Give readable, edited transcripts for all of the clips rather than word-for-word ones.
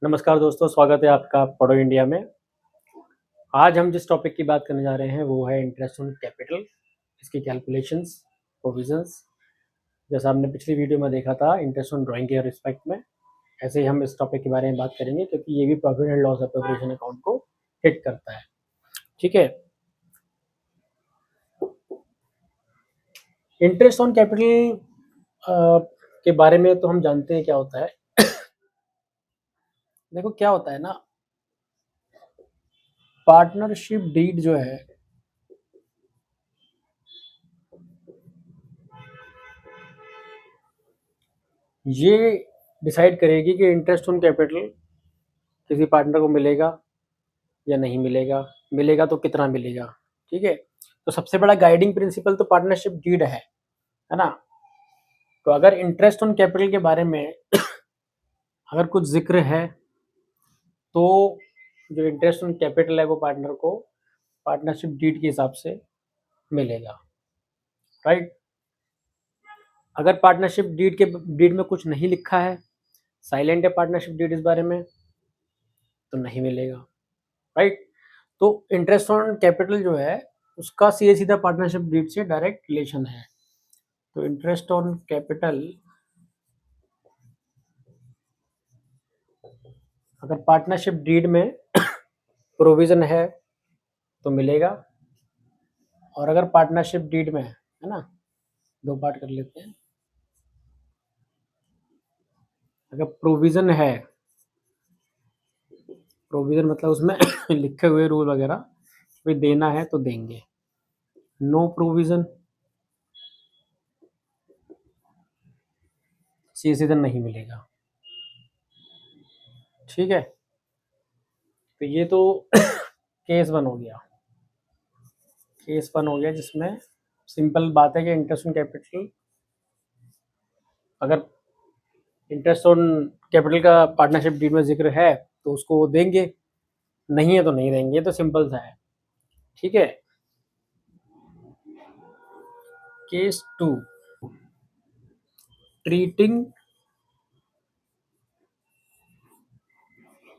नमस्कार दोस्तों, स्वागत है आपका पढ़ो इंडिया में। आज हम जिस टॉपिक की बात करने जा रहे हैं वो है इंटरेस्ट ऑन कैपिटल, इसकी कैलकुलेशंस, प्रोविजंस। जैसा हमने पिछली वीडियो में देखा था इंटरेस्ट ऑन ड्राइंग के रिस्पेक्ट में, ऐसे ही हम इस टॉपिक के बारे में बात करेंगे क्योंकि ये भी profit and loss appropriation account को हिट करता है। ठीक है, इंटरेस्ट ऑन कैपिटल के बारे में तो हम जानते हैं क्या होता है। देखो क्या होता है ना, पार्टनरशिप डीड जो है ये डिसाइड करेगी कि इंटरेस्ट ऑन कैपिटल किसी पार्टनर को मिलेगा या नहीं मिलेगा, मिलेगा तो कितना मिलेगा। ठीक है, तो सबसे बड़ा गाइडिंग प्रिंसिपल तो पार्टनरशिप डीड है ना। तो अगर इंटरेस्ट ऑन कैपिटल के बारे में अगर कुछ जिक्र है तो जो इंटरेस्ट ऑन कैपिटल है वो पार्टनर को पार्टनरशिप डीड के हिसाब से मिलेगा, राइट। अगर पार्टनरशिप डीड में कुछ नहीं लिखा है, साइलेंट है पार्टनरशिप डीड इस बारे में, तो नहीं मिलेगा, राइट। तो इंटरेस्ट ऑन कैपिटल जो है उसका सीधे सीधा पार्टनरशिप डीड से डायरेक्ट रिलेशन है। तो इंटरेस्ट ऑन कैपिटल अगर पार्टनरशिप डीड में प्रोविजन है तो मिलेगा, और अगर पार्टनरशिप डीड में है ना, दो पार्ट कर लेते हैं। अगर प्रोविजन है, प्रोविजन मतलब उसमें लिखे हुए रूल वगैरह भी देना है तो देंगे। नो प्रोविजन सीधे नहीं मिलेगा। ठीक है, तो ये तो केस वन हो गया। केस वन हो गया जिसमें सिंपल बात है कि इंटरेस्ट ऑन कैपिटल, अगर इंटरेस्ट ऑन कैपिटल का पार्टनरशिप डीड में जिक्र है तो उसको देंगे, नहीं है तो नहीं देंगे, तो सिंपल सा है। ठीक है, case two, treating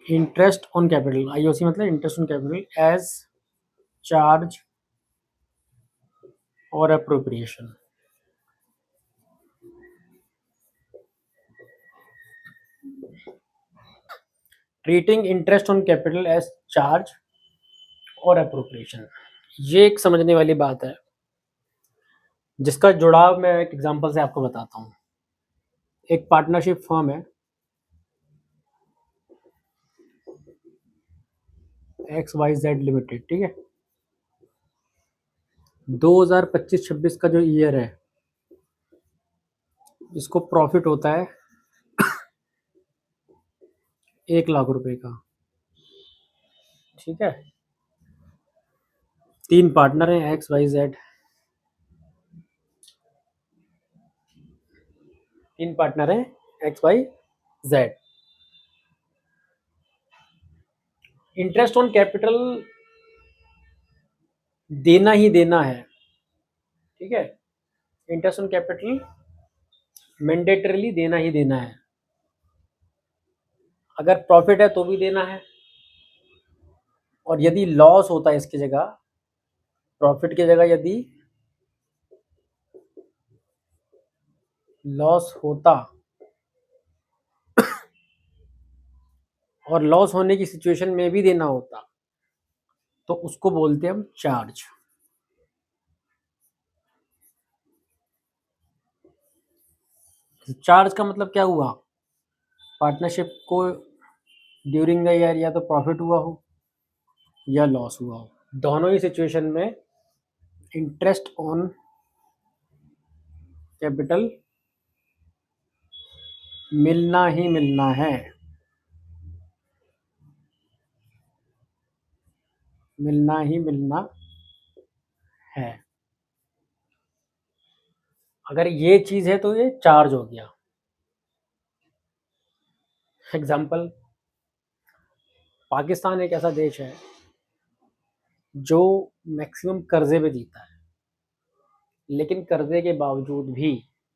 interest on capital, IOC मतलब interest on capital as charge और appropriation. Treating interest on capital as charge और अप्रोप्रिएशन, ये एक समझने वाली बात है जिसका जुड़ाव मैं एक एग्जांपल से आपको बताता हूँ। एक पार्टनरशिप फर्म है XYZ लिमिटेड, ठीक है। 2025-26 का जो ईयर है इसको प्रॉफिट होता है 1 लाख रुपए का। ठीक है, 3 पार्टनर हैं XYZ, 3 पार्टनर हैं XYZ। इंटरेस्ट ऑन कैपिटल देना ही देना है। ठीक है, इंटरेस्ट ऑन कैपिटल मैंडेटरीली देना ही देना है। अगर प्रॉफिट है तो भी देना है, और यदि लॉस होता है इसकी जगह, प्रॉफिट की जगह यदि लॉस होता और लॉस होने की सिचुएशन में भी देना होता तो उसको बोलते हैं हम चार्ज। चार्ज का मतलब क्या हुआ, पार्टनरशिप को ड्यूरिंग द ईयर या तो प्रॉफिट हुआ हो या लॉस हुआ हो, दोनों ही सिचुएशन में इंटरेस्ट ऑन कैपिटल मिलना ही मिलना है, मिलना ही मिलना है। अगर ये चीज है तो ये चार्ज हो गया। एग्जाम्पल, पाकिस्तान एक ऐसा देश है जो मैक्सिमम कर्जे पे जीता है, लेकिन कर्जे के बावजूद भी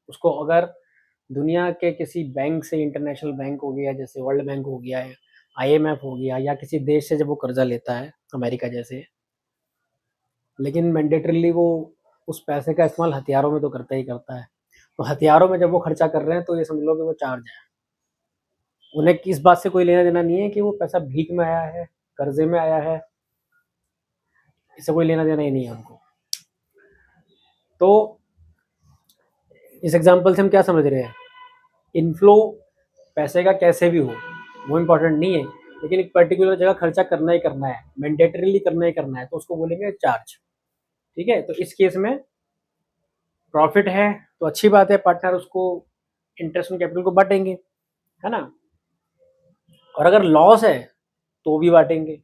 उसको अगर दुनिया के किसी बैंक से, इंटरनेशनल बैंक हो गया जैसे वर्ल्ड बैंक हो गया है, IMF हो गया या किसी देश से जब वो कर्जा लेता है, अमेरिका जैसे, लेकिन मैंडेटरीली वो उस पैसे का इस्तेमाल हथियारों में तो करता ही करता है। तो हथियारों में जब वो खर्चा कर रहे हैं तो ये समझ लो कि वो चार्ज है। उन्हें किस बात से कोई लेना देना नहीं है कि वो पैसा भीख में आया है, कर्जे में आया है, इससे कोई लेना देना ही नहीं है उनको। तो इस एग्जाम्पल से हम क्या समझ रहे हैं, इनफ्लो पैसे का कैसे भी हो वो इम्पोर्टेंट नहीं है, लेकिन एक पर्टिकुलर जगह खर्चा करना ही करना है, मैंडेटरीली करना ही करना है, तो उसको बोलेंगे चार्ज। ठीक है, तो इस केस में प्रॉफिट है तो अच्छी बात है, पार्टनर उसको इंटरेस्ट ऑन कैपिटल को बांटेंगे, है ना। और अगर लॉस है तो भी बांटेंगे।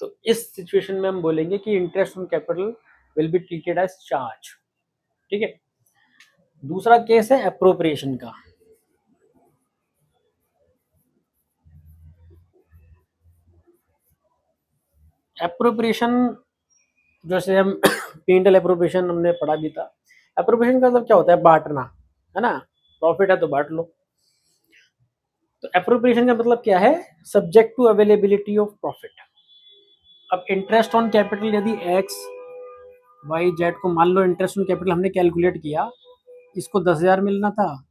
तो इस सिचुएशन में हम बोलेंगे कि interest on capital will be treated as charge. ठीक है, दूसरा केस है एप्रोप्रिएशन का। एप्रोप्रिएशन जैसे हम P&L एप्रोप्रिएशन हमने पढ़ा भी था। एप्रोप्रिएशन का मतलब क्या होता है, बांटना, है ना। प्रॉफिट है तो बांट लो। तो एप्रोप्रिएशन का मतलब क्या है, subject to availability of profit. अब इंटरेस्ट ऑन कैपिटल यदि XYZ को मान लो इंटरेस्ट ऑन कैपिटल हमने कैलकुलेट किया, इसको 10,000 मिलना था,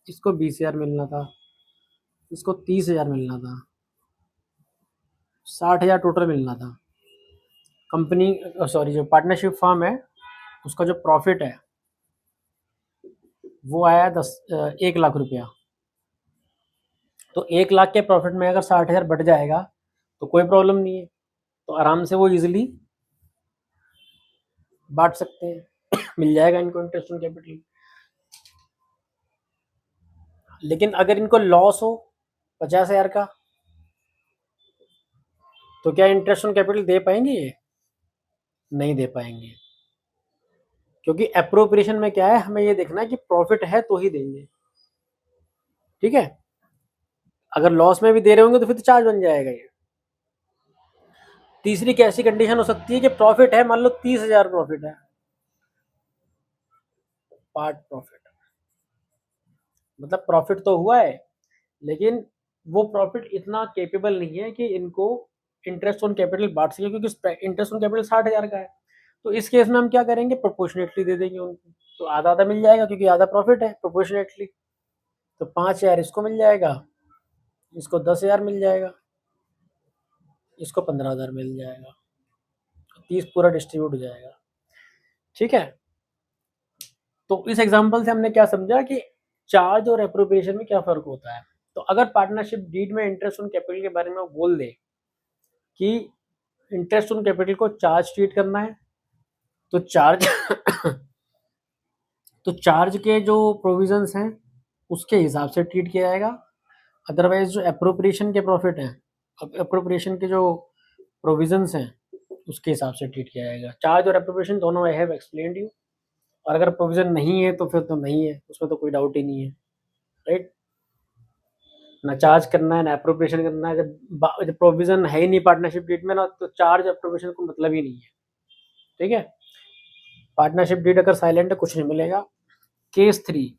इसको 20,000 मिलना था, इसको 30,000 मिलना था, 60,000 टोटल मिलना था। कंपनी सॉरी जो पार्टनरशिप फर्म है उसका जो प्रॉफिट है वो आया 1 लाख रुपया। तो 1 लाख के प्रॉफिट में अगर 60,000 बढ़ जाएगा तो कोई प्रॉब्लम नहीं है, तो आराम से वो इजीली बांट सकते हैं मिल जाएगा इनको इंटरेस्ट ऑन कैपिटल। लेकिन अगर इनको लॉस हो 50,000 का, तो क्या इंटरेस्ट ऑन कैपिटल दे पाएंगे ये? नहीं दे पाएंगे, क्योंकि एप्रोप्रिएशन में क्या है, हमें ये देखना है कि प्रॉफिट है तो ही देंगे। ठीक है, अगर लॉस में भी दे रहे होंगे तो फिर तो चार्ज बन जाएगा ये। तीसरी कैसी कंडीशन हो सकती है कि प्रॉफिट है, मान लो 30,000 प्रॉफिट है, पार्ट प्रॉफिट, मतलब प्रॉफिट तो हुआ है लेकिन वो प्रॉफिट इतना केपेबल नहीं है कि इनको इंटरेस्ट ऑन कैपिटल बांट सके, क्योंकि इंटरेस्ट ऑन कैपिटल 60,000 का है। तो इस केस में हम क्या करेंगे, प्रोपोर्शनेटली दे देंगे उनको, तो आधा आधा मिल जाएगा क्योंकि आधा प्रॉफिट है प्रोपोर्शनेटली। तो 5,000 इसको मिल जाएगा, इसको 10,000 मिल जाएगा, इसको 15,000 मिल जाएगा, 30 पूरा डिस्ट्रीब्यूट हो जाएगा। ठीक है, तो इस एग्जांपल से हमने क्या समझा कि चार्ज और एप्रोप्रिएशन में क्या फर्क होता है। तो अगर पार्टनरशिप डीड में इंटरेस्ट ऑन कैपिटल के बारे में वो बोल दे कि इंटरेस्ट ऑन कैपिटल को चार्ज ट्रीट करना है, तो चार्ज तो चार्ज के जो प्रोविजंस हैं उसके हिसाब से ट्रीट किया जाएगा। अदरवाइज जो एप्रोप्रिएशन के प्रॉफिट हैं, एप्रोप्रिएशन के जो प्रोविजंस हैं उसके हिसाब से ट्रीट किया जाएगा। चार्ज और एप्रोप्रिएशन दोनों आई हैव एक्सप्लेन्ड यू, और अगर प्रोविजन नहीं है तो फिर तो नहीं है, उसमें तो कोई डाउट ही नहीं है, राइट। ना चार्ज करना है ना एप्रोप्रिएशन करना है, जब प्रोविजन है ही नहीं पार्टनरशिप डीड में ना, तो चार्ज एप्रोप्रिएशन को मतलब ही नहीं है। ठीक है, पार्टनरशिप डीड अगर साइलेंट है कुछ नहीं मिलेगा। केस 3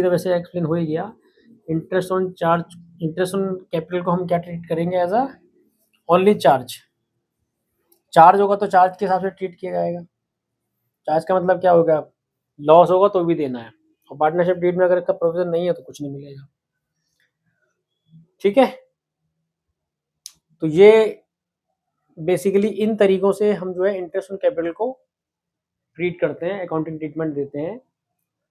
तो वैसे एक्सप्लेन हो ही गया। Interest on charge, interest on capital को हम क्या ट्रीट करेंगे, as a only charge. Charge होगा तो चार्ज के हिसाब से ट्रीट किया जाएगा। चार्ज का मतलब क्या होगा, लॉस होगा तो भी देना है, और पार्टनरशिप डीड में अगर इसका प्रोविजन नहीं है तो कुछ नहीं मिलेगा। ठीक है, तो ये बेसिकली इन तरीकों से हम जो है इंटरेस्ट ऑन कैपिटल को ट्रीट करते हैं, अकाउंटिंग ट्रीटमेंट देते हैं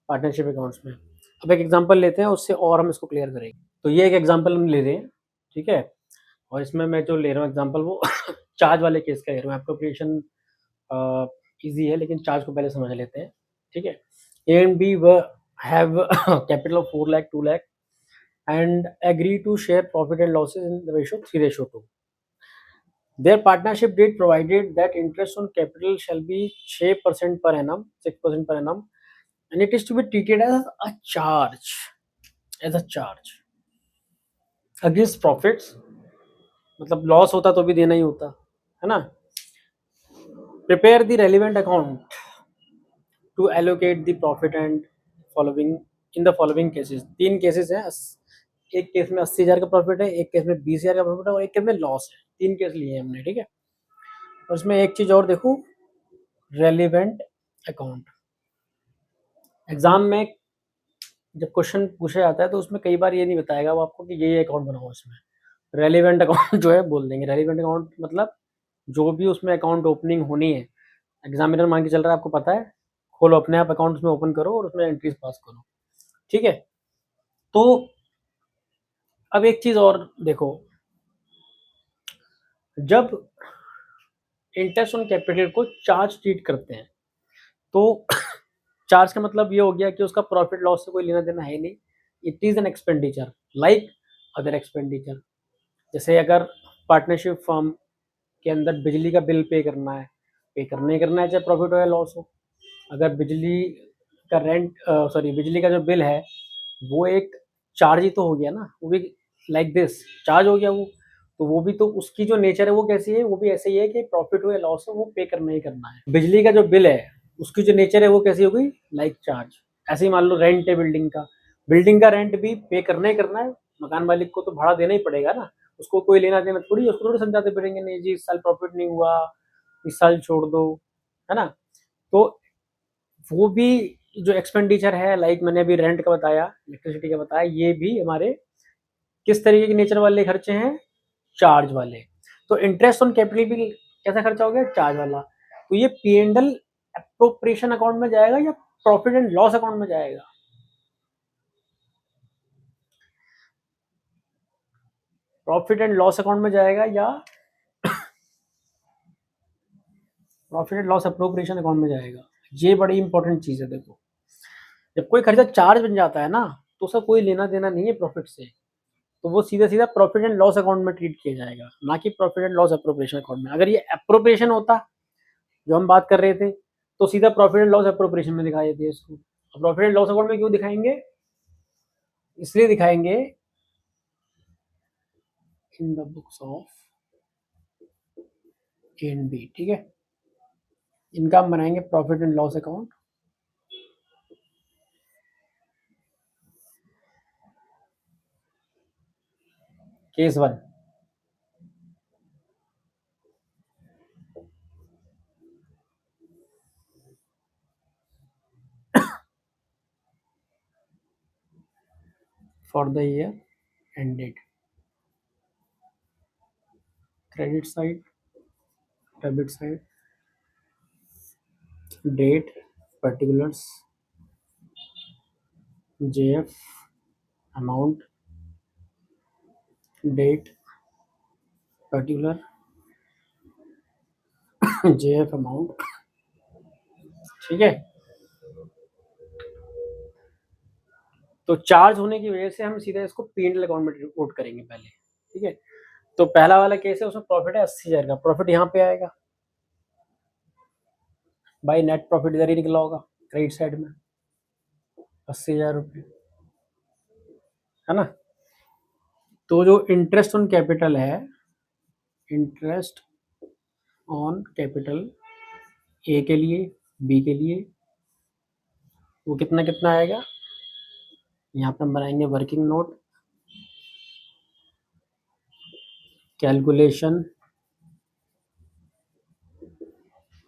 पार्टनरशिप अकाउंट्स में। अब एक एग्जांपल लेते हैं, उससे और हम इसको क्लियर करेंगे। तो ये एक एग्जांपल हम ले रहे हैं, ठीक है, और इसमें मैं जो ले रहा हूँ एग्जांपल वो चार्ज वाले केस का ले रहा हूँ। एप्रोप्रिएशन इजी है लेकिन चार्ज को पहले समझ लेते हैं। ठीक है, A and B have capital of 4 lakh 2 lakh and agree to share profit and losses in the ratio 3:2. Their partnership deed provided that interest on capital shall be 6% per annum, 6% per annum, and it is to be treated as a charge, against profits. मतलब loss होता तो भी देना ही होता है ना। Prepare the relevant account to allocate the profit and following in the following cases. 3 cases हैं, एक केस में 80,000 का प्रॉफिट है, एक केस में 20,000 का प्रॉफिट है और एक केस में लॉस है। 3 केस लिए हैं हमने, ठीक है। और इसमें एक चीज और देखो, रेलिवेंट अकाउंट। एग्जाम में जब क्वेश्चन पूछा जाता है तो उसमें कई बार ये नहीं बताएगा वो आपको कि ये अकाउंट बनाओ। इसमें रेलिवेंट अकाउंट जो है बोल देंगे। रेलिवेंट अकाउंट मतलब जो भी उसमें अकाउंट ओपनिंग होनी है, एग्जामिनर मान के चल रहा है, आपको पता है, खोलो अपने आप अकाउंट उसमें ओपन करो और उसमें एंट्रीज पास करो, ठीक है। तो अब एक चीज और देखो, जब इंटरेस्ट ऑन कैपिटल को चार्ज ट्रीट करते हैं तो चार्ज का मतलब ये हो गया कि उसका प्रॉफिट लॉस से कोई लेना देना है नहीं। It is an expenditure like other expenditure. जैसे अगर पार्टनरशिप फर्म के अंदर बिजली का बिल पे करना है, पे करना ही करना है, चाहे प्रॉफिट हो या लॉस हो। अगर बिजली का रेंट बिजली का जो बिल है वो एक चार्ज ही तो हो गया ना, वो भी लाइक दिस चार्ज हो गया वो। तो वो भी तो उसकी जो नेचर है वो कैसी है, वो भी ऐसे ही है कि प्रॉफिट हो या लॉस हो वो पे करना ही करना है। बिजली का जो बिल है उसकी जो नेचर है वो कैसी हो गई, लाइक चार्ज। ऐसे ही मान लो रेंट है बिल्डिंग का रेंट भी पे करना ही करना है। मकान मालिक को तो भाड़ा देना ही पड़ेगा ना, उसको कोई लेना देना थोड़ी, उसको थोड़ी समझाते फिरेंगे नहीं जी इस साल प्रॉफिट नहीं हुआ, इस साल छोड़ दो, है ना। तो वो भी जो एक्सपेंडिचर है, लाइक मैंने अभी रेंट का बताया, इलेक्ट्रिसिटी का बताया, ये भी हमारे किस तरीके के नेचर वाले खर्चे हैं, चार्ज वाले। तो इंटरेस्ट ऑन कैपिटल भी कैसा खर्चा हो गया, चार्ज वाला। तो ये P&L अप्रोप्रिएशन अकाउंट में जाएगा या प्रॉफिट एंड लॉस अकाउंट में जाएगा? प्रॉफिट एंड लॉस अकाउंट में जाएगा या profit and loss appropriation account में जाएगा? ये बड़ी इंपॉर्टेंट चीज है। देखो, जब कोई खर्चा चार्ज बन जाता है ना तो उसका कोई लेना देना नहीं है प्रॉफिट से, तो वो सीधा सीधा प्रॉफिट एंड लॉस अकाउंट में ट्रीट किया जाएगा, ना कि profit and loss appropriation account में। अगर ये अप्रोप्रिएशन होता जो हम बात कर रहे थे तो सीधा प्रॉफिट एंड लॉस अप्रोप्रिएशन में दिखाई देती है इसको। प्रॉफिट एंड लॉस अकाउंट में क्यों दिखाएंगे, इसलिए दिखाएंगे in the books of A&B, ठीक है। इनका हम बनाएंगे profit and loss account. Case 1, for the year ended, credit side, debit side, date, particulars, JF, amount, date, particular, JF, amount, ठीक है। तो चार्ज होने की वजह से हम सीधा इसको P&L अकाउंट में रिपोर्ट करेंगे पहले, ठीक है। तो पहला वाला केस है, उसमें प्रॉफिट है 80,000 का, प्रॉफिट यहाँ पे आएगा भाई, नेट प्रॉफिट इधर ही निकला होगा क्रेडिट साइड में 80,000 रुपये, है ना। तो जो इंटरेस्ट ऑन कैपिटल है, इंटरेस्ट ऑन कैपिटल ए के लिए, बी के लिए, वो कितना कितना आएगा, यहाँ पे हम बनाएंगे working note, calculation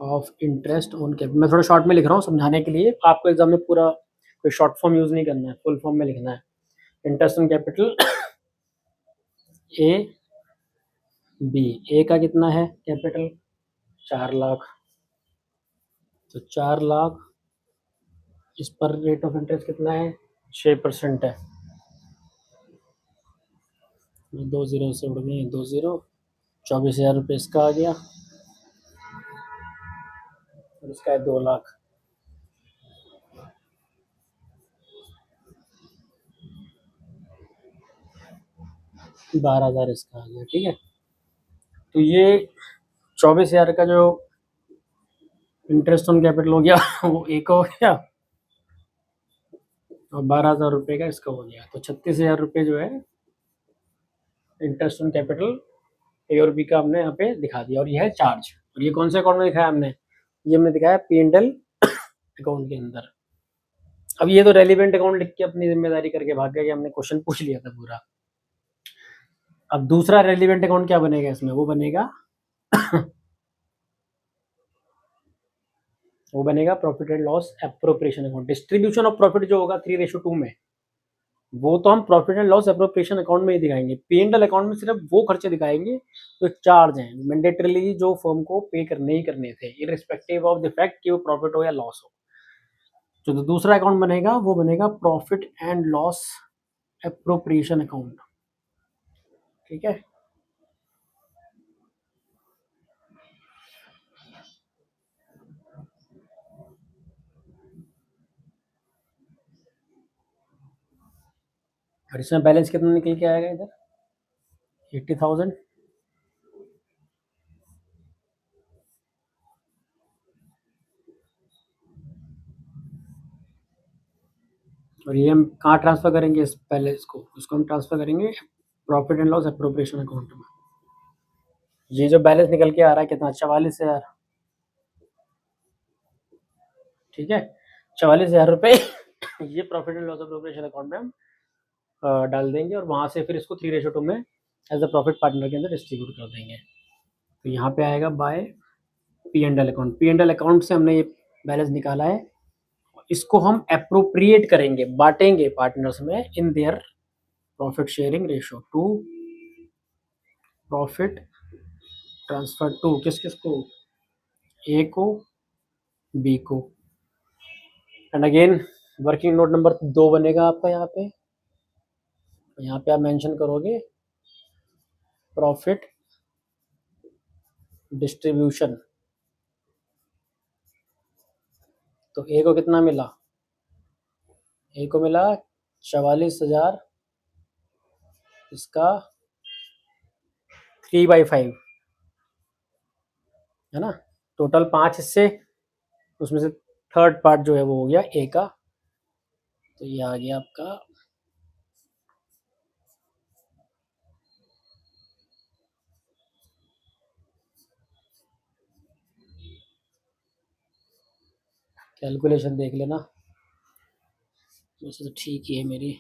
of interest on capital. मैं थोड़ा शॉर्ट में लिख रहा हूँ समझाने के लिए, आपको एग्जाम में पूरा कोई शॉर्ट फॉर्म यूज नहीं करना है, फुल फॉर्म में लिखना है। Interest on capital A B, A का कितना है कैपिटल, 4 लाख, तो 4 लाख, इस पर रेट ऑफ इंटरेस्ट कितना है, 6% है। 2 जीरो से उड़ गई 2 जीरो, 24,000 रुपये इसका आ गया और इसका है 2 लाख। बारह हजार इसका आ गया, ठीक है। तो ये 24,000 का जो इंटरेस्ट ऑन कैपिटल हो गया वो एक हो गया, और 12,000 रुपये का इसका हो गया। तो 36,000 रुपये जो है इंटरेस्ट ऑन कैपिटल ए और बी का हमने यहाँ पे दिखा दिया। और ये है चार्ज, और ये कौन से अकाउंट में दिखाया हमने, ये हमने दिखाया P&L अकाउंट के अंदर। अब ये तो रेलिवेंट अकाउंट लिख के अपनी जिम्मेदारी करके भाग गया कि हमने क्वेश्चन पूछ लिया था पूरा। अब दूसरा रेलिवेंट अकाउंट क्या बनेगा इसमें, वो बनेगा profit and loss appropriation account. Distribution of profit जो होगा 3:2 में, वो तो हम profit and loss appropriation account में ही दिखाएंगे। P&L अकाउंट में सिर्फ वो खर्चे दिखाएंगे जो चार्ज हैं मैंडेटरीली, जो फर्म को पे करने ही करने थे, इररिस्पेक्टिव ऑफ द फैक्ट कि वो प्रॉफिट हो या लॉस हो। जो दूसरा अकाउंट बनेगा वो बनेगा profit and loss appropriation account. ठीक है, और इसमें बैलेंस कितना निकल के आएगा इधर, 80,000। और ये हम कहाँ ट्रांसफर करेंगे इस बैलेंस को, उसको हम ट्रांसफर करेंगे profit and loss appropriation account में। ये जो बैलेंस निकल के आ रहा है कितना, 44,000। ठीक है, 44,000 रुपये ये profit and loss appropriation account में हम डाल देंगे, और वहाँ से फिर इसको 3:2 में एज अ प्रॉफिट पार्टनर के अंदर डिस्ट्रीब्यूट कर देंगे। तो यहाँ पे आएगा bye P&L account. P&L account से हमने ये बैलेंस निकाला है, इसको हम एप्रोप्रिएट करेंगे, बांटेंगे पार्टनर्स में in their profit sharing ratio to profit transfer to किस किस को, ए को, बी को। And again working note number 2 बनेगा आपका यहाँ पे। यहाँ पे आप मेंशन करोगे प्रॉफिट डिस्ट्रीब्यूशन। तो ए को कितना मिला, ए को मिला 44,000, इसका 3/5 है ना, टोटल 5 हिस्से, उसमें से थर्ड पार्ट जो है वो हो गया ए का। तो ये आ गया आपका कैलकुलेशन, देख लेना वैसे तो ठीक ही है मेरी।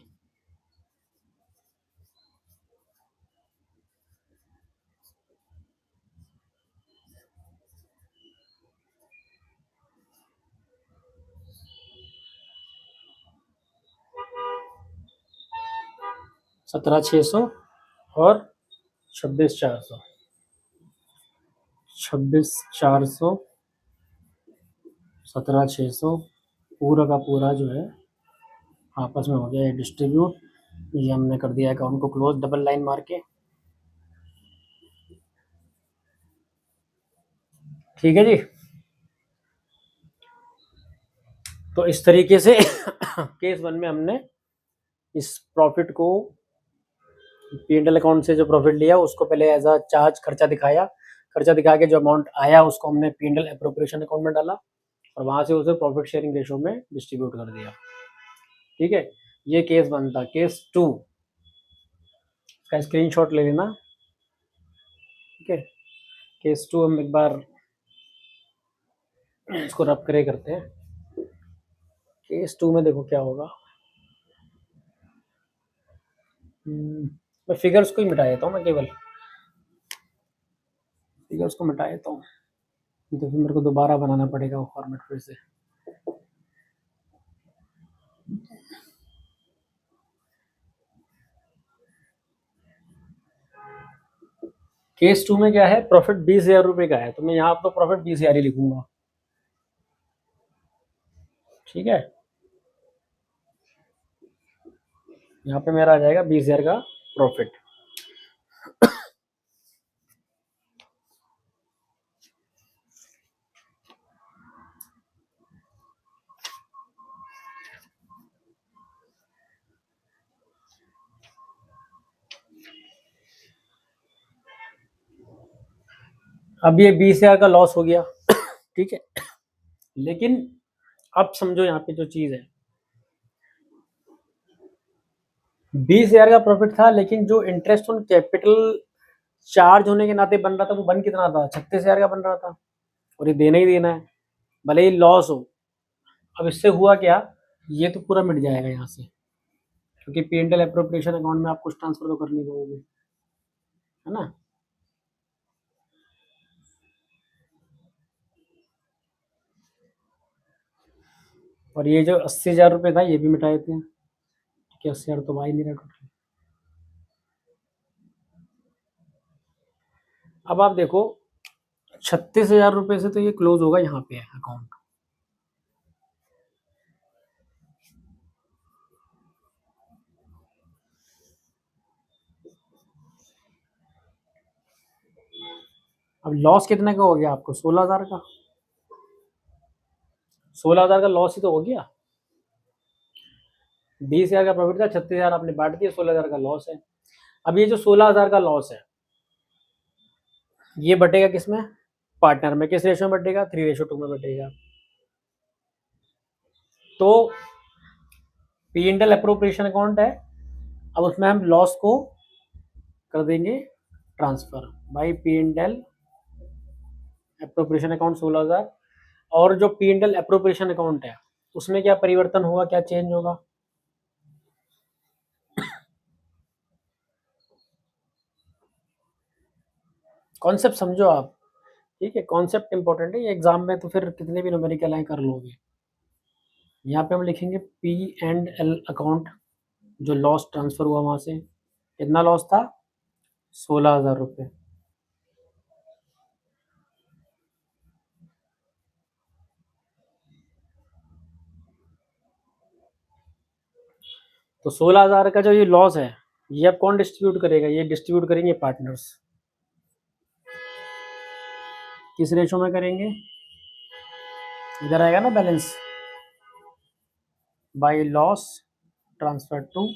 सत्रह 600 और 26,400, 26,400, 17,600, पूरा का पूरा जो है आपस में हो गया ये डिस्ट्रीब्यूट। ये हमने कर दिया अकाउंट को क्लोज, डबल लाइन मार के। ठीक है जी, तो इस तरीके से केस 1 में हमने इस प्रॉफिट को P&L अकाउंट से जो प्रॉफिट लिया उसको पहले एज अ चार्ज खर्चा दिखाया, खर्चा दिखा के जो अमाउंट आया उसको हमने P&L एप्रोप्रिएशन अकाउंट में डाला, और वहां से उसे प्रॉफिट शेयरिंग रेशियो में डिस्ट्रीब्यूट कर दिया। ठीक है, ये केस 1 था। केस 2 का स्क्रीनशॉट ले लेना। ठीक है, केस 2 हम एक बार इसको रब करे करते हैं। केस 2 में देखो क्या होगा, मैं फिगर्स को ही मिटा देता हूँ, मैं केवल फिगर्स को मिटा देता हूँ, तो फिर मेरे को दोबारा बनाना पड़ेगा वो फॉर्मेट फिर से। केस 2 में क्या है, प्रॉफिट 20,000 रुपये का है, तो मैं यहाँ तो प्रॉफिट 20,000 ही लिखूंगा। ठीक है, यहाँ पे मेरा आ जाएगा 20,000 का प्रॉफिट। अब ये 20,000 का लॉस हो गया। ठीक है, लेकिन अब समझो यहाँ पे जो चीज है, 20,000 का प्रॉफिट था, लेकिन जो इंटरेस्ट ऑन कैपिटल चार्ज होने के नाते बन रहा था वो बन कितना था, 36,000 का बन रहा था, और ये देना ही देना है भले ही लॉस हो। अब इससे हुआ क्या, ये तो पूरा मिट जाएगा यहाँ से, क्योंकि P&L एप्रोप्रिएशन अकाउंट में आप कुछ ट्रांसफर तो कर नहीं पाओगे। है ना। और ये जो 80,000 रुपये था ये भी मिटा देते हैं, क्योंकि 80,000 तो आ ही नहीं रहा टोटल। अब आप देखो 36,000 रुपये से तो ये क्लोज होगा, यहाँ पे है अकाउंट। अब लॉस कितने का हो गया आपको? 16,000 का। 16,000 का लॉस ही तो हो गया। 20,000 का प्रॉफिट था, 36,000 आपने बांट दिया, 16,000 का लॉस है। अब ये जो 16,000 का लॉस है ये बटेगा किसमें? पार्टनर में। किस रेशो में बटेगा? 3:2 में बटेगा। तो P and L appropriation account है, अब उसमें हम लॉस को कर देंगे transfer by P and L appropriation account 16,000। और जो P and L appropriation account है उसमें क्या परिवर्तन होगा, क्या चेंज होगा? कॉन्सेप्ट समझो आप, ठीक है, कॉन्सेप्ट इंपॉर्टेंट है, ये एग्जाम में तो फिर कितने भी न्यूमेरिकल आए कर लोगे। यहाँ पे हम लिखेंगे पी एंड एल अकाउंट, जो लॉस ट्रांसफर हुआ वहां से, कितना लॉस था? 16,000 रुपये। तो 16,000 का जो ये लॉस है ये अब कौन डिस्ट्रीब्यूट करेगा? ये डिस्ट्रीब्यूट करेंगे पार्टनर्स। किस रेशो में करेंगे? इधर आएगा ना balance, by loss transfer to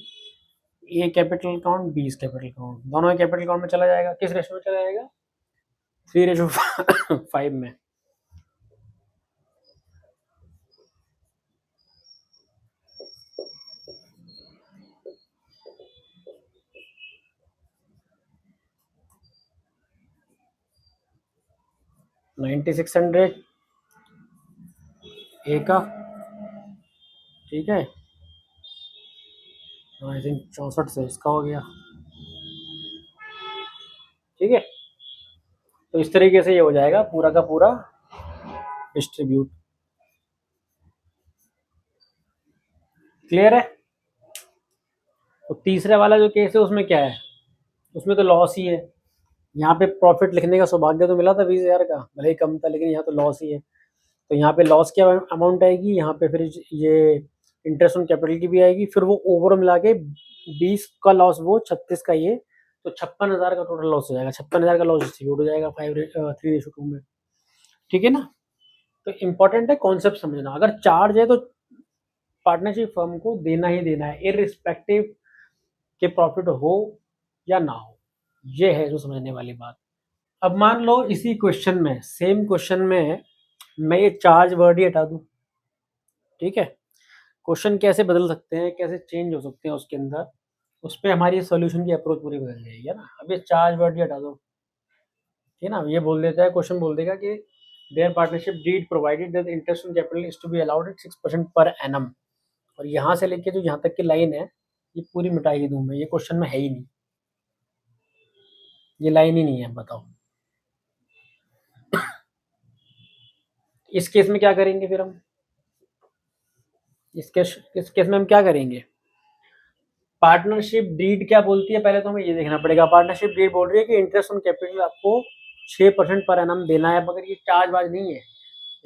A capital account, B capital account, दोनों कैपिटल अकाउंट में चला जाएगा। किस रेशो में चला जाएगा? 3:5 में। $9,600 ए का, ठीक है। आई थिंक 64 से इसका हो गया, ठीक है। तो इस तरीके से ये हो जाएगा पूरा का पूरा डिस्ट्रीब्यूट। क्लियर है? तो तीसरे वाला जो केस है उसमें क्या है? उसमें तो लॉस ही है। यहाँ पे प्रॉफिट लिखने का सौभाग्य तो मिला था 20,000 का, भले ही कम था, लेकिन यहाँ तो लॉस ही है। तो यहाँ पे लॉस की अमाउंट आएगी, यहाँ पे फिर ये इंटरेस्ट ऑन कैपिटल की भी आएगी, फिर वो ओवर मिला के 20 का लॉस, वो 36 का ये, तो 56,000 का टोटल लॉस हो जाएगा। 56,000 का लॉस डिस्ट्रीब्यूट हो जाएगा 3:2 में, ठीक है ना। तो इम्पोर्टेंट है कॉन्सेप्ट समझना। अगर चार्ज है तो पार्टनरशिप फर्म को देना ही देना है, इररिस्पेक्टिव के प्रॉफिट हो या ना हो, ये है जो समझने वाली बात। अब मान लो इसी क्वेश्चन में, सेम क्वेश्चन में मैं ये चार्ज वर्ड ही हटा दूं, ठीक है। क्वेश्चन कैसे बदल सकते हैं, कैसे चेंज हो सकते हैं उसके अंदर, उस पर हमारी सॉल्यूशन की अप्रोच पूरी बदल जाएगी, है ना। अब ये चार्ज वर्ड ही हटा दो, ठीक है ना। ये बोल देता है, क्वेश्चन बोल देगा कि there partnership deed provided that interest on capital is to be allowed at 6% per annum. और यहाँ से लेके जो यहाँ तक की लाइन है ये पूरी मिटाई दूं मैं, ये क्वेश्चन में है ही नहीं, ये लाइन ही नहीं है, बताओ। इस केस में क्या करेंगे फिर हम? इस केस में हम क्या करेंगे? पार्टनरशिप डीड क्या बोलती है, पहले तो हमें ये देखना पड़ेगा। पार्टनरशिप डीड बोल रही है कि इंटरेस्ट ऑन कैपिटल आपको 6% पर एनम देना है, मगर ये चार्ज वार्ज नहीं है,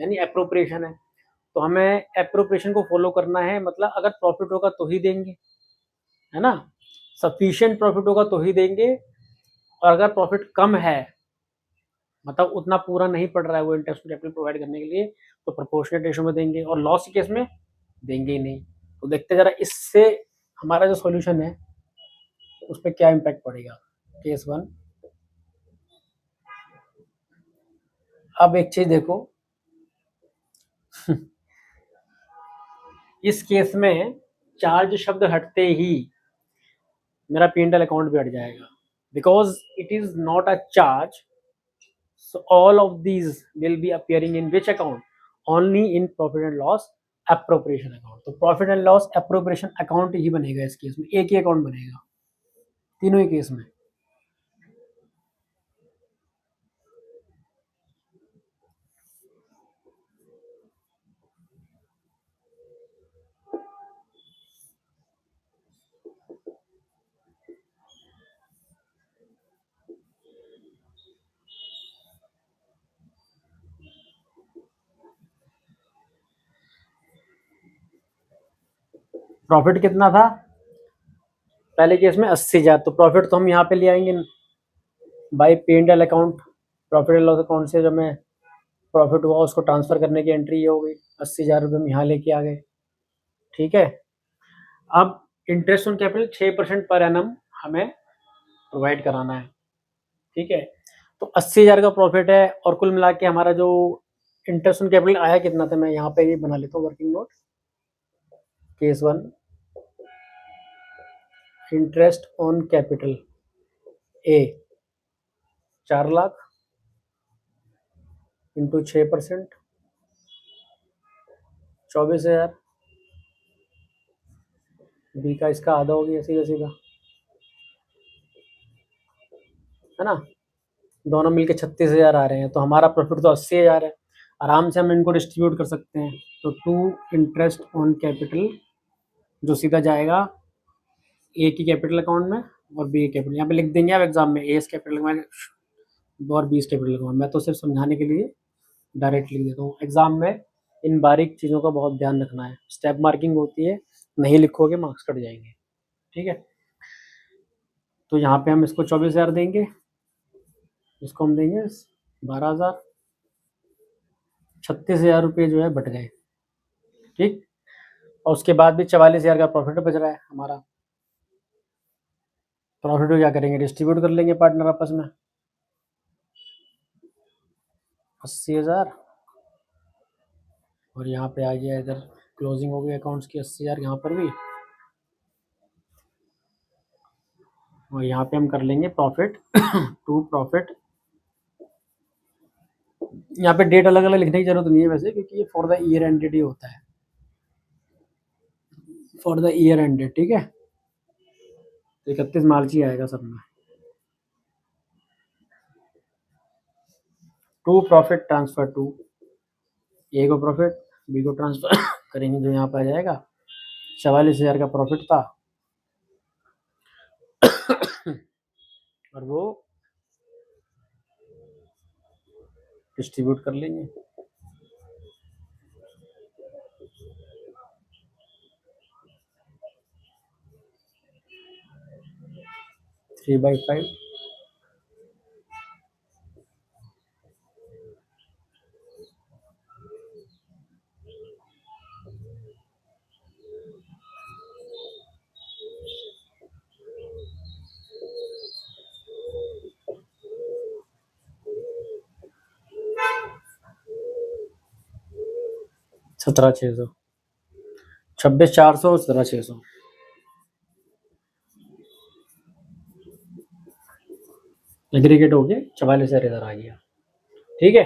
यानी अप्रोप्रिएशन है। तो हमें अप्रोप्रिएशन को फॉलो करना है, मतलब अगर प्रॉफिट होगा तो ही देंगे, है ना। सफिशिएंट प्रॉफिट होगा तो ही देंगे, और अगर प्रॉफिट कम है, मतलब उतना पूरा नहीं पड़ रहा है वो इंटरेस्ट कैपिटल प्रोवाइड करने के लिए, तो प्रोपोर्शनेट रेशो में देंगे, और लॉस के केस में देंगे ही नहीं। तो देखते जरा इससे हमारा जो सॉल्यूशन है उस पर क्या इम्पैक्ट पड़ेगा। केस 1। अब एक चीज देखो, इस केस में चार्ज शब्द हटते ही मेरा P&L अकाउंट भी हट जाएगा, because it is not a charge. So all of these will be appearing in which account? Only in profit and loss appropriation account। तो profit and loss appropriation account ही बनेगा इस case में, एक ही account बनेगा तीनों ही केस में। Profit कितना था पहले केस में 80,000, तो प्रॉफिट तो हम यहाँ पे ले आएंगे by P and L account, profit and loss account से जो मैं प्रॉफिट हुआ उसको ट्रांसफर करने की एंट्री ये हो गई, 80,000 रुपये हम यहाँ लेके आ गए। ठीक है, अब interest on capital 6% per annum हमें प्रोवाइड कराना है। ठीक है, तो 80,000 का प्रॉफिट है और कुल मिला के हमारा जो इंटरेस्ट ऑन कैपिटल आया कितना था, मैं यहाँ पे ये बना लेता हूँ working note. Case 1, interest on capital A 4 lakh into 6%, 24,000। B का इसका आधा हो गया सीधा सीधा, है ना, दोनों मिलके 36,000 आ रहे हैं, तो हमारा प्रॉफिट तो 80,000 है। आराम से हम इनको डिस्ट्रीब्यूट कर सकते हैं। तो टू इंटरेस्ट ऑन कैपिटल जो सीधा जाएगा ए की कैपिटल अकाउंट में और बी कैपिटल, यहाँ पे लिख देंगे आप एग्जाम में, ए कैपिटल में और बी कैपिटल अकाउंट। मैं तो सिर्फ समझाने के लिए डायरेक्ट लिख देता हूँ। एग्जाम में इन बारीक चीज़ों का बहुत ध्यान रखना है, स्टेप मार्किंग होती है, नहीं लिखोगे मार्क्स कट जाएंगे। ठीक है, तो यहाँ पे हम इसको 24,000 देंगे, इसको हम देंगे 12,000, 36,000 रुपये जो है बट गए। ठीक, और उसके बाद भी 44,000 का प्रॉफिट बच रहा है हमारा। प्रॉफिट को क्या करेंगे, डिस्ट्रीब्यूट कर लेंगे पार्टनर आपस में। 80,000 और यहाँ पे आ गया, इधर क्लोजिंग हो गई अकाउंट्स की 80,000 यहाँ पर भी, और यहाँ पे हम कर लेंगे प्रॉफिट टू प्रॉफिट। यहाँ पे डेट अलग अलग लिखने की जरूरत नहीं है वैसे, क्योंकि ये फॉर द ईयर एंडेड ही होता है, फॉर द ईयर एंडेड। ठीक है, 31 मार्च ही आएगा सब में। टू प्रॉफिट ट्रांसफर टू, ए को प्रॉफिट बी को ट्रांसफर करेंगे, जो यहाँ पर आ जाएगा 44,000 का प्रॉफिट था और वो डिस्ट्रीब्यूट कर लेंगे। थ्री बाई 5, सत्रह 600, 26,400, 17,600। एग्रीगेट हो गया, 44,000 इधर आ गया। ठीक है,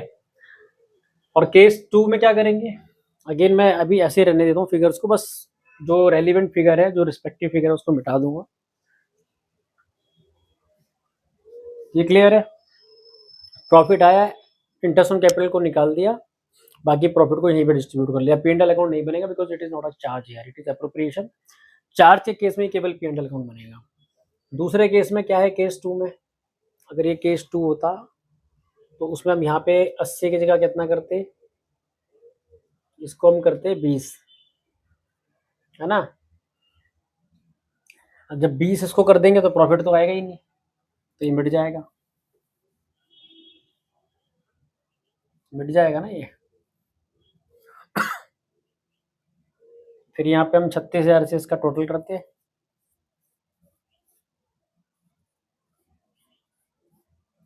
और केस 2 में क्या करेंगे, अगेन मैं अभी ऐसे रहने देता हूँ फिगर्स को, बस जो रेलिवेंट फिगर है, जो रिस्पेक्टिव फिगर है उसको मिटा दूंगा। ये क्लियर है, प्रॉफिट आया, इंटरेस्ट ऑन कैपिटल को निकाल दिया, बाकी प्रॉफिट को यहीं पे डिस्ट्रीब्यूट कर लिया। पी&एल अकाउंट नहीं बनेगा because it is not a charge यार, इट इज अप्रोप्रिएशन। चार्ज के केस में केवल पी&एल अकाउंट बनेगा। दूसरे केस में क्या है, केस 2 में अगर ये केस 2 होता तो उसमें हम यहाँ पे 80 की जगह कितना करते, इसको हम करते 20, है ना। जब 20 इसको कर देंगे तो प्रॉफिट तो आएगा ही नहीं, तो ये मिट जाएगा, मिट जाएगा ना ये। फिर यहाँ पे हम 36,000 से इसका टोटल करते हैं,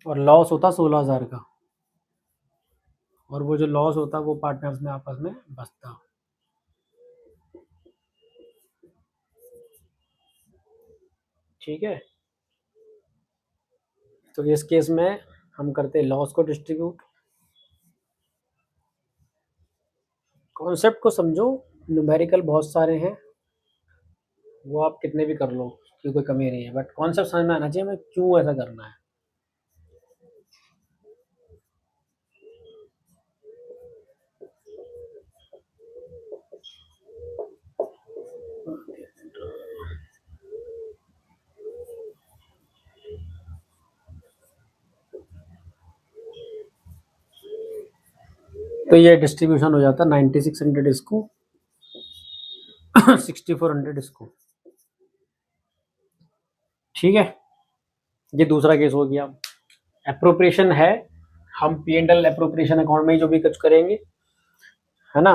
और लॉस होता 16,000 का, और वो जो लॉस होता वो पार्टनर्स में आपस में बचता। ठीक है, तो इस केस में हम करते लॉस को डिस्ट्रीब्यूट। कॉन्सेप्ट को समझो, न्यूमेरिकल बहुत सारे हैं, वो आप कितने भी कर लो, की कोई कमी नहीं है, बट कॉन्सेप्ट समझ में आना चाहिए, हमें क्यों ऐसा करना है। तो ये डिस्ट्रीब्यूशन हो जाता है 9600 इसको 6400 इसको, ठीक है। ये दूसरा केस हो गया। एप्रोप्रिएशन है, हम P&L एप्रोप्रिएशन अकाउंट में ही जो भी कुछ करेंगे, है ना।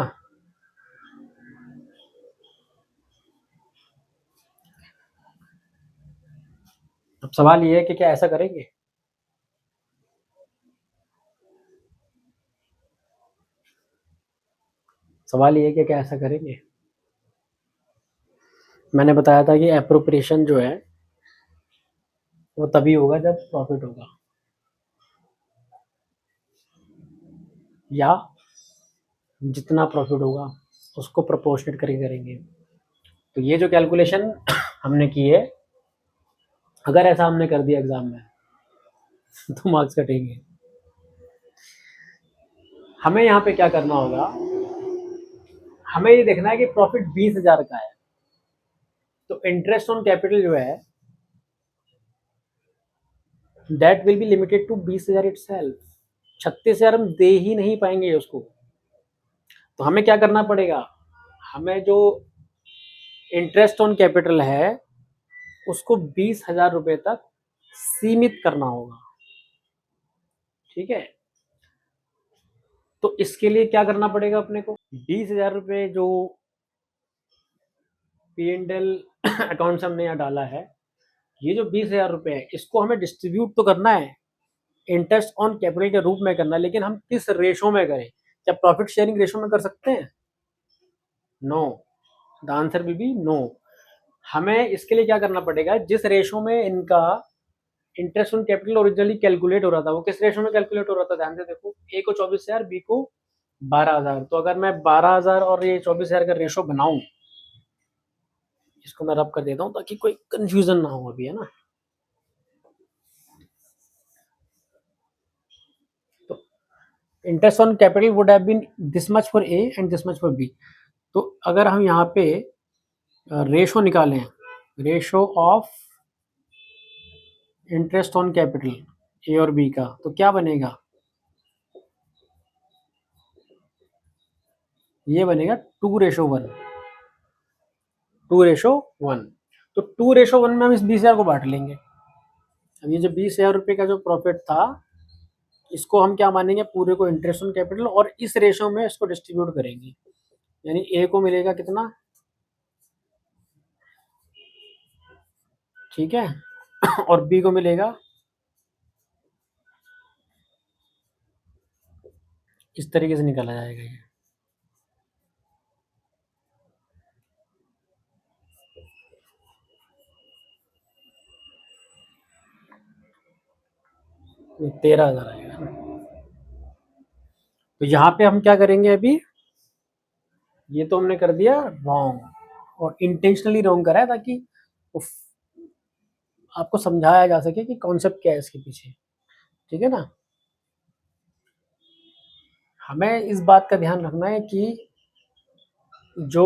अब सवाल ये है कि क्या ऐसा करेंगे? सवाल ये है कि क्या ऐसा करेंगे? मैंने बताया था कि एप्रोप्रिएशन जो है वो तभी होगा जब प्रॉफिट होगा, या जितना प्रॉफिट होगा उसको प्रोपोर्शनेट करके करेंगे। तो ये जो कैलकुलेशन हमने की है, अगर ऐसा हमने कर दिया एग्जाम में तो मार्क्स कटेंगे। हमें यहाँ पे क्या करना होगा, हमें ये देखना है कि प्रॉफिट 20,000 का है, तो इंटरेस्ट ऑन कैपिटल जो है that will be limited to 20,000 itself. 36,000 हम दे ही नहीं पाएंगे उसको, तो हमें क्या करना पड़ेगा, हमें जो इंटरेस्ट ऑन कैपिटल है उसको 20,000 रुपये तक सीमित करना होगा, ठीक है। तो इसके लिए क्या करना पड़ेगा अपने को, 20,000 रुपये जो P&L अकाउंट से हमने यहाँ डाला है, ये जो 20,000 रुपये है इसको हमें डिस्ट्रीब्यूट तो करना है, इंटरेस्ट ऑन कैपिटल के रूप में करना है, लेकिन हम किस रेशो में करें? क्या प्रॉफिट शेयरिंग रेशो में कर सकते हैं? No, the answer will be no. हमें इसके लिए क्या करना पड़ेगा, जिस रेशो में इनका interest on capital originally calculate हो रहा था, वो किस रेशो में कैलकुलेट हो रहा था, ध्यान से देखो। ए को 24,000, बी को 12,000। तो अगर मैं 12,000 और ये 24,000 का रेशो बनाऊं, इसको मैं रब कर देता हूं ताकि कोई कंफ्यूजन ना हो अभी, है ना। तो interest on capital would have been this much for A and this much for B. तो अगर हम यहाँ पे रेशो निकालें, ratio of interest on capital A और बी का, तो क्या बनेगा, ये बनेगा 2:1। 2:1। तो 2:1 में हम इस 20,000 को बांट लेंगे। अब ये जो 20,000 रुपये का जो प्रॉफिट था, इसको हम क्या मानेंगे, पूरे को इंटरेस्ट ऑन कैपिटल, और इस रेशो में इसको डिस्ट्रीब्यूट करेंगे। यानी ए को मिलेगा कितना, ठीक है, और बी को मिलेगा इस तरीके से निकाला जाएगा ये 13,000 आएगा। तो यहाँ पे हम क्या करेंगे, अभी ये तो हमने कर दिया रॉन्ग, और इंटेंशनली रॉन्ग करा है ताकि आपको समझाया जा सके कि कॉन्सेप्ट क्या है इसके पीछे, ठीक है ना। हमें इस बात का ध्यान रखना है कि जो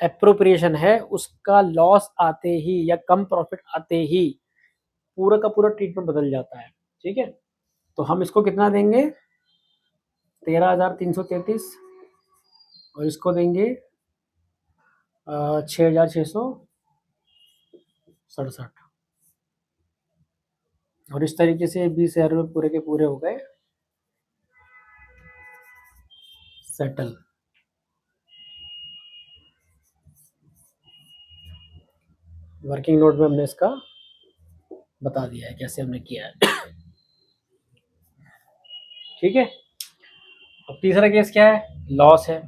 एप्रोप्रिएशन है उसका लॉस आते ही या कम प्रॉफिट आते ही पूरा का पूरा ट्रीटमेंट बदल जाता है, ठीक है। तो हम इसको कितना देंगे, 13,333, और इसको देंगे 6,667, और इस तरीके से 20,000 रुपये पूरे के पूरे हो गए सेटल। वर्किंग नोट में हमने इसका बता दिया है कैसे हमने किया है, ठीक है। अब तीसरा केस क्या है, लॉस है।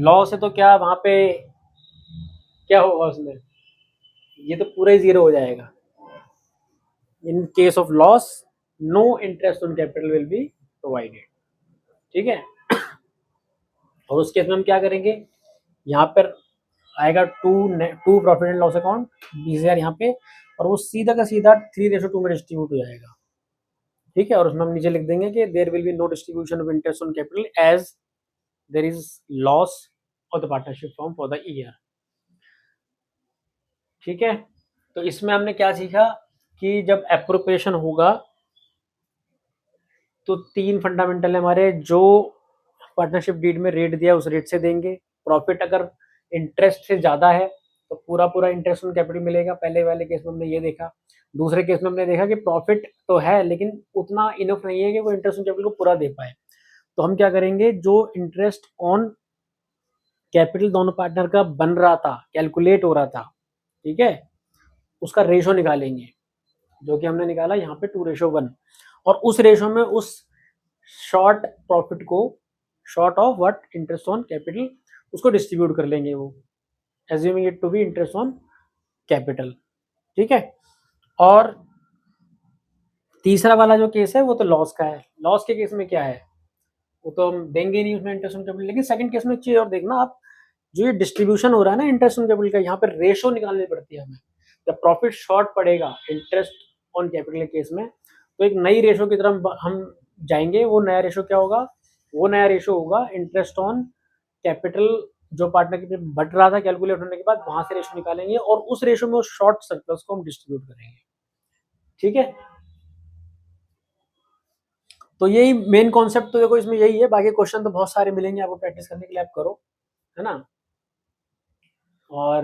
लॉस है तो क्या वहां पे क्या होगा उसमें, ये तो पूरा ही जीरो हो जाएगा। In case of loss no interest on capital will be provided, ठीक है। और उस केस में हम क्या करेंगे, यहाँ पर आएगा to profit and loss account 20,000 यहाँ पे, और वो सीधा का सीधा 3:2 में डिस्ट्रीब्यूट हो जाएगा, ठीक है। और उसमें हम नीचे लिख देंगे कि there will be no distribution of interest on capital as there is loss of the partnership form for the year, ठीक है। तो इसमें हमने क्या सीखा कि जब एप्रोप्रिएशन होगा तो 3 फंडामेंटल है हमारे, जो पार्टनरशिप डीड में रेट दिया उस रेट से देंगे। प्रॉफिट अगर इंटरेस्ट से ज़्यादा है तो पूरा इंटरेस्ट ऑन कैपिटल मिलेगा। पहले वाले केस में हमने ये देखा। दूसरे केस में हमने देखा कि प्रॉफिट तो है लेकिन उतना इनफ नहीं है कि वो इंटरेस्ट ऑन कैपिटल को पूरा दे पाए। तो हम क्या करेंगे, जो इंटरेस्ट ऑन कैपिटल दोनों पार्टनर का बन रहा था, कैलकुलेट हो रहा था, ठीक है, उसका रेशो निकालेंगे, जो कि हमने निकाला यहाँ पे 2:1। और उस रेशो में उस शॉर्ट प्रॉफिट को, short of what, interest on capital, उसको डिस्ट्रीब्यूट कर लेंगे वो, assuming it to be interest on capital, ठीक है। और तीसरा वाला जो केस है वो तो लॉस का है। लॉस के केस में क्या है, वो तो हम देंगे नहीं उसमें इंटरेस्ट ऑन कैपिटल। लेकिन सेकंड केस में एक चीज और देखना आप, जो ये डिस्ट्रीब्यूशन हो रहा है ना इंटरेस्ट ऑन कैपिटल का, यहाँ पर रेशो निकालनी पड़ती है हमें। जब प्रॉफिट शॉर्ट पड़ेगा इंटरेस्ट ऑन कैपिटल के केस में, तो एक नई रेशो की तरफ हम जाएंगे। वो नया रेशो क्या होगा, वो नया रेशो होगा इंटरेस्ट ऑन कैपिटल जो पार्टनर के बढ़ रहा था कैलकुलेट होने के बाद, वहां से रेशो निकालेंगे और उस रेशो में उस शॉर्ट सरप्लस को हम डिस्ट्रीब्यूट करेंगे, ठीक है। तो यही मेन कॉन्सेप्ट तो देखो इसमें यही है। बाकी क्वेश्चन तो बहुत सारे मिलेंगे आपको प्रैक्टिस करने के लिए, आप करो, है ना। और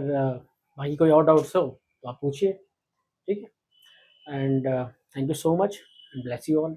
बाकी कोई और डाउट्स हो तो आप पूछिए, ठीक है। And thank you so much and bless you all.